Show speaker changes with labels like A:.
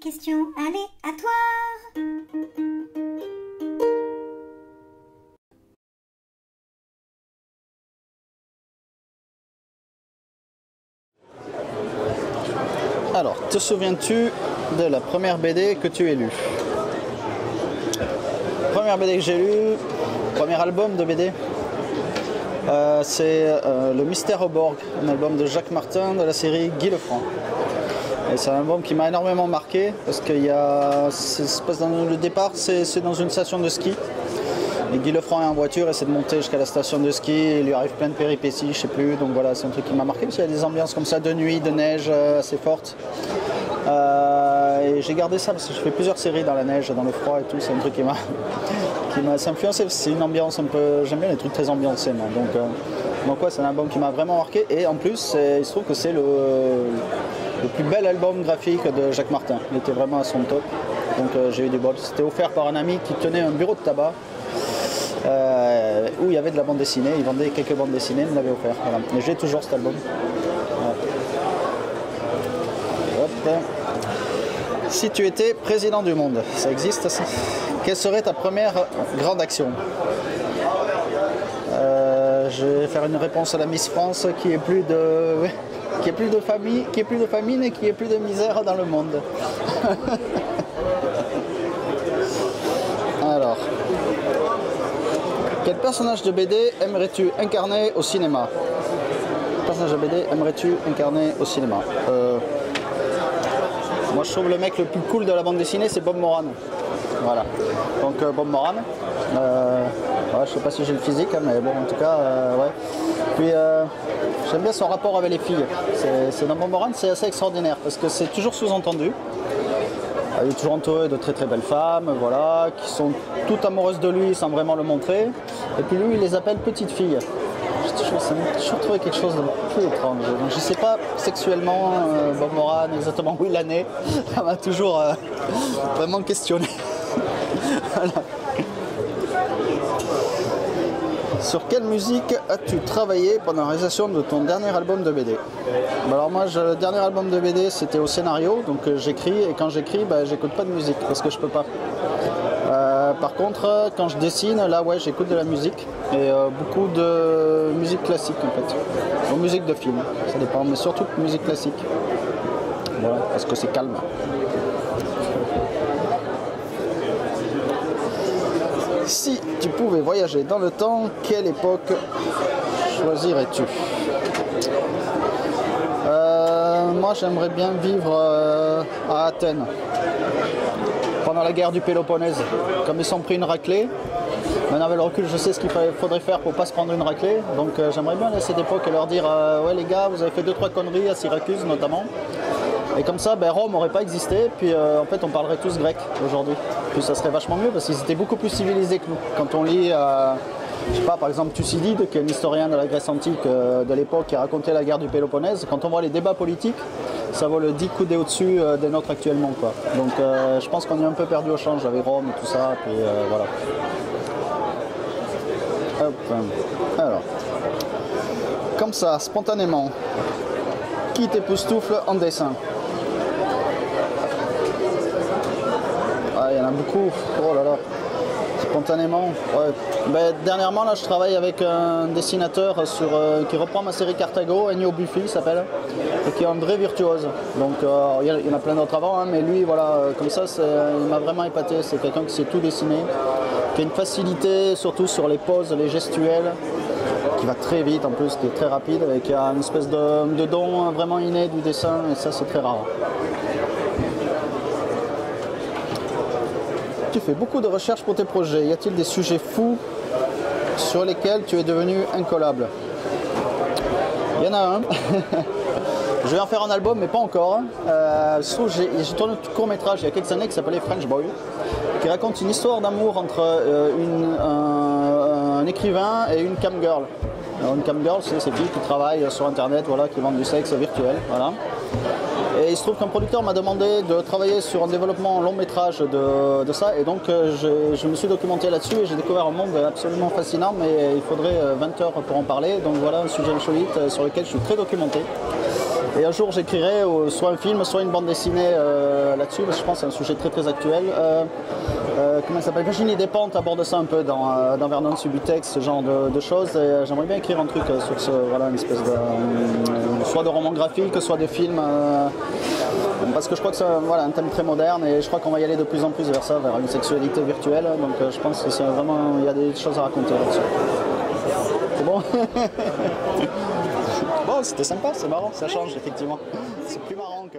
A: questions aléatoires.
B: Alors, te souviens-tu de la première BD que tu as lue? Première BD que j'ai lue, premier album de BD, c'est Le Mystère au Borg, un album de Jacques Martin de la série Guy Lefranc. Et c'est un album qui m'a énormément marqué parce que le départ, c'est dans une station de ski. Et Guy Lefranc est en voiture, essaie de monter jusqu'à la station de ski, il lui arrive plein de péripéties, je sais plus, donc voilà, c'est un truc qui m'a marqué parce qu'il y a des ambiances comme ça de nuit, de neige assez fortes. Et j'ai gardé ça parce que je fais plusieurs séries dans la neige, dans le froid et tout, c'est un truc qui m'a influencé, c'est une ambiance un peu, j'aime bien les trucs très ambiancés moi, donc ouais, c'est un album qui m'a vraiment marqué et en plus il se trouve que c'est le plus bel album graphique de Jacques Martin, il était vraiment à son top, donc j'ai eu du bol, c'était offert par un ami qui tenait un bureau de tabac. Où il y avait de la bande dessinée, il vendait quelques bandes dessinées, il me l'avait offert. Voilà. Et j'ai toujours cet album. Voilà. Si tu étais président du monde, ça existe ça? Quelle serait ta première grande action? Je vais faire une réponse à la Miss France qui est plus de famine et qui est plus de misère dans le monde. Alors. Quel personnage de BD aimerais-tu incarner au cinéma? Quel personnage de BD aimerais-tu incarner au cinéma? Moi je trouve le mec le plus cool de la bande dessinée c'est Bob Moran. Voilà. Donc Bob Moran. Ouais, je sais pas si j'ai le physique, hein, mais bon en tout cas ouais. Puis j'aime bien son rapport avec les filles. C'est dans Bob Moran, c'est assez extraordinaire parce que c'est toujours sous-entendu. Il est toujours entouré de très très belles femmes, voilà, qui sont toutes amoureuses de lui sans vraiment le montrer. Et puis lui, il les appelle petites filles. Ça m'a toujours trouvé quelque chose de plus étrange. Donc, je ne sais pas sexuellement Bob Moran exactement où il en est. Ça m'a toujours vraiment questionné. Voilà. Sur quelle musique as-tu travaillé pendant la réalisation de ton dernier album de BD? Alors moi, le dernier album de BD, c'était au scénario, donc j'écris, et quand j'écris, j'écoute pas de musique, parce que je peux pas. Par contre, quand je dessine, là, ouais, j'écoute de la musique, et beaucoup de musique classique, en fait. Ou musique de film, ça dépend, mais surtout musique classique. Voilà, parce que c'est calme. Si tu pouvais voyager dans le temps, quelle époque choisirais-tu? Moi, j'aimerais bien vivre à Athènes, pendant la guerre du Péloponnèse. Comme ils sont pris une raclée, maintenant avec le recul, je sais ce qu'il faudrait faire pour ne pas se prendre une raclée. Donc j'aimerais bien à cette époque leur dire ouais les gars, vous avez fait 2-3 conneries à Syracuse notamment. Et comme ça, Rome n'aurait pas existé, puis en fait on parlerait tous grec aujourd'hui. Puis ça serait vachement mieux parce qu'ils étaient beaucoup plus civilisés que nous. Quand on lit, je sais pas, par exemple Thucydide, qui est un historien de la Grèce antique de l'époque qui a raconté la guerre du Péloponnèse, quand on voit les débats politiques, ça vaut le 10 coudées au-dessus des nôtres actuellement, quoi. Donc je pense qu'on est un peu perdu au change avec Rome et tout ça, puis voilà. Hop. Alors, comme ça, spontanément, qui t'époustoufle en dessin? Il y en a beaucoup, oh là là, spontanément. Ouais. Dernièrement, là, je travaille avec un dessinateur qui reprend ma série Carthago, Ennio Buffi il s'appelle, et qui est un vrai virtuose. Donc il y en a plein d'autres avant, hein, mais lui, voilà, comme ça, il m'a vraiment épaté. C'est quelqu'un qui sait tout dessiner, qui a une facilité, surtout sur les poses, les gestuels, qui va très vite en plus, qui est très rapide, et qui a une espèce de don vraiment inné du dessin, et ça, c'est très rare. Tu fais beaucoup de recherches pour tes projets. Y a-t-il des sujets fous sur lesquels tu es devenu incollable? Il y en a un. Je vais en faire un album, mais pas encore. J'ai tourné un court-métrage il y a quelques années qui s'appelait French Boy, qui raconte une histoire d'amour entre un écrivain et une camgirl. Alors, une camgirl, c'est ces filles qui travaillent sur Internet, voilà, qui vendent du sexe virtuel. Voilà. Et il se trouve qu'un producteur m'a demandé de travailler sur un développement long métrage de ça, et donc je me suis documenté là-dessus et j'ai découvert un monde absolument fascinant, mais il faudrait 20 heures pour en parler, donc voilà un sujet insolite sur lequel je suis très documenté. Et un jour j'écrirai soit un film, soit une bande dessinée là-dessus, parce que je pense que c'est un sujet très très actuel. Comment ça s'appelle, Virginie Despentes aborde ça un peu dans Vernon Subutex, ce genre de choses. Et j'aimerais bien écrire un truc sur ce, voilà, une espèce de soit de roman graphique, soit de film. Parce que je crois que c'est voilà, un thème très moderne et je crois qu'on va y aller de plus en plus vers ça, vers une sexualité virtuelle. Donc je pense que c'est vraiment, il y a des choses à raconter là-dessus. C'est bon. Bon, c'était sympa, c'est marrant, ça change effectivement. C'est plus marrant que...